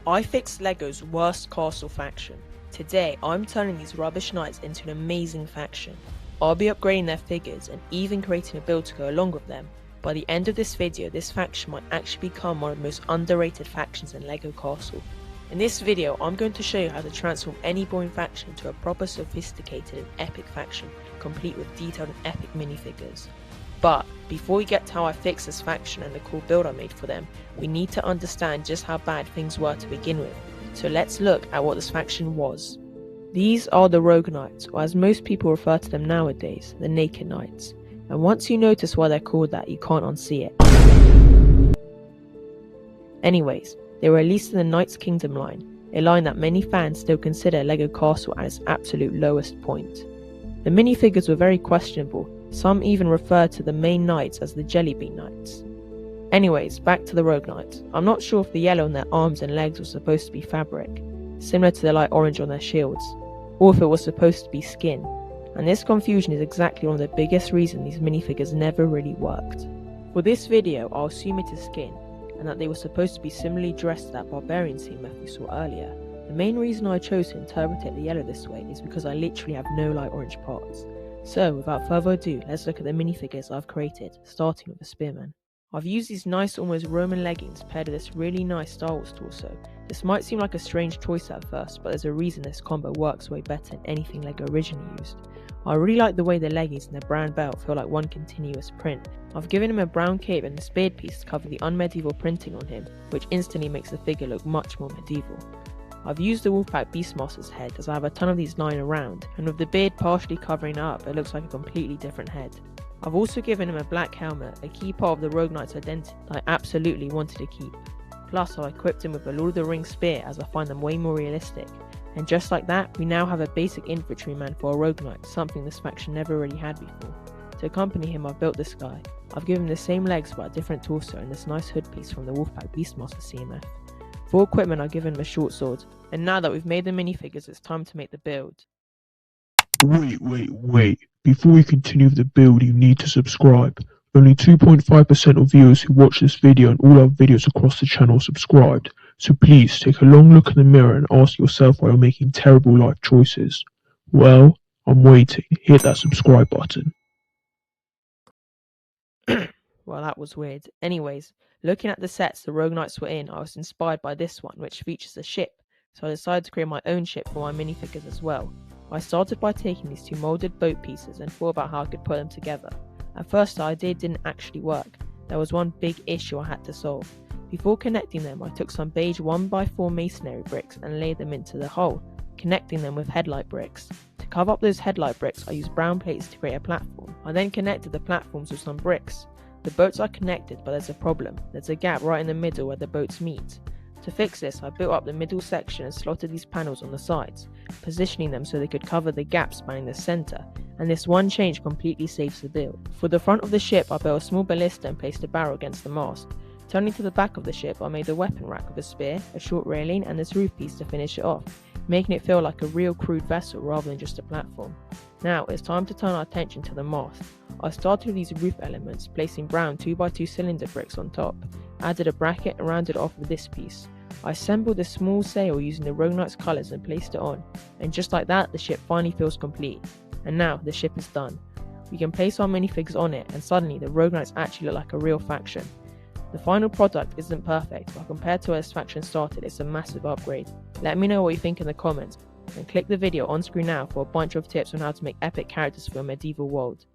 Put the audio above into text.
I fixed LEGO's worst castle faction. Today, I'm turning these rubbish knights into an amazing faction. I'll be upgrading their figures and even creating a build to go along with them. By the end of this video, this faction might actually become one of the most underrated factions in LEGO Castle. In this video, I'm going to show you how to transform any boring faction into a proper sophisticated and epic faction, complete with detailed and epic minifigures. But before we get to how I fixed this faction and the cool build I made for them, we need to understand just how bad things were to begin with. So let's look at what this faction was. These are the Rogue Knights, or as most people refer to them nowadays, the Naked Knights. And once you notice why they're called that, you can't unsee it. Anyways, they were released in the Knights Kingdom line, a line that many fans still consider LEGO Castle at its absolute lowest point. The minifigures were very questionable. Some even refer to the main knights as the Jelly Bean Knights. Anyways, back to the Rogue Knights. I'm not sure if the yellow on their arms and legs was supposed to be fabric, similar to the light orange on their shields, or if it was supposed to be skin. And this confusion is exactly one of the biggest reasons these minifigures never really worked. For this video, I'll assume it is skin, and that they were supposed to be similarly dressed to that barbarian scene we saw earlier. The main reason I chose to interpret the yellow this way is because I literally have no light orange parts. So without further ado, let's look at the minifigures I've created, starting with the Spearman. I've used these nice almost Roman leggings paired with this really nice Star Wars torso. This might seem like a strange choice at first, but there's a reason this combo works way better than anything LEGO originally used. I really like the way the leggings and the brown belt feel like one continuous print. I've given him a brown cape and this beard piece to cover the unmedieval printing on him, which instantly makes the figure look much more medieval. I've used the Wolfpack Beastmaster's head as I have a ton of these lying around, and with the beard partially covering it up, it looks like a completely different head. I've also given him a black helmet, a key part of the Rogue Knight's identity that I absolutely wanted to keep. Plus, I equipped him with a Lord of the Rings spear as I find them way more realistic. And just like that, we now have a basic infantryman for a Rogue Knight, something this faction never really had before. To accompany him, I've built this guy. I've given him the same legs but a different torso and this nice hood piece from the Wolfpack Beastmaster CMF. For equipment, I've given him a short sword. And now that we've made the minifigures, it's time to make the build. Wait. Before we continue with the build, you need to subscribe. Only 2.5% of viewers who watch this video and all our videos across the channel are subscribed. So please take a long look in the mirror and ask yourself why you're making terrible life choices. Well, I'm waiting. Hit that subscribe button. Well, that was weird. Anyways, looking at the sets the Rogue Knights were in, I was inspired by this one, which features a ship. So I decided to create my own ship for my minifigures as well. I started by taking these two moulded boat pieces and thought about how I could put them together. At first the idea didn't actually work. There was one big issue I had to solve. Before connecting them, I took some beige 1x4 masonry bricks and laid them into the hole, connecting them with headlight bricks. To cover up those headlight bricks, I used brown plates to create a platform. I then connected the platforms with some bricks. The boats are connected, but there's a problem. There's a gap right in the middle where the boats meet. To fix this, I built up the middle section and slotted these panels on the sides, positioning them so they could cover the gap spanning the center, and this one change completely saves the build. For the front of the ship, I built a small ballista and placed a barrel against the mast. Turning to the back of the ship, I made a weapon rack with a spear, a short railing, and this roof piece to finish it off, making it feel like a real crude vessel rather than just a platform. Now, it's time to turn our attention to the mast. I started with these roof elements, placing brown 2x2 cylinder bricks on top, added a bracket and rounded it off with this piece. I assembled a small sail using the Rogue Knight's colours and placed it on, and just like that, the ship finally feels complete. And now, the ship is done. We can place our minifigures on it, and suddenly the Rogue Knights actually look like a real faction. The final product isn't perfect, but compared to where this faction started, it's a massive upgrade. Let me know what you think in the comments, and click the video on screen now for a bunch of tips on how to make epic characters for a medieval world.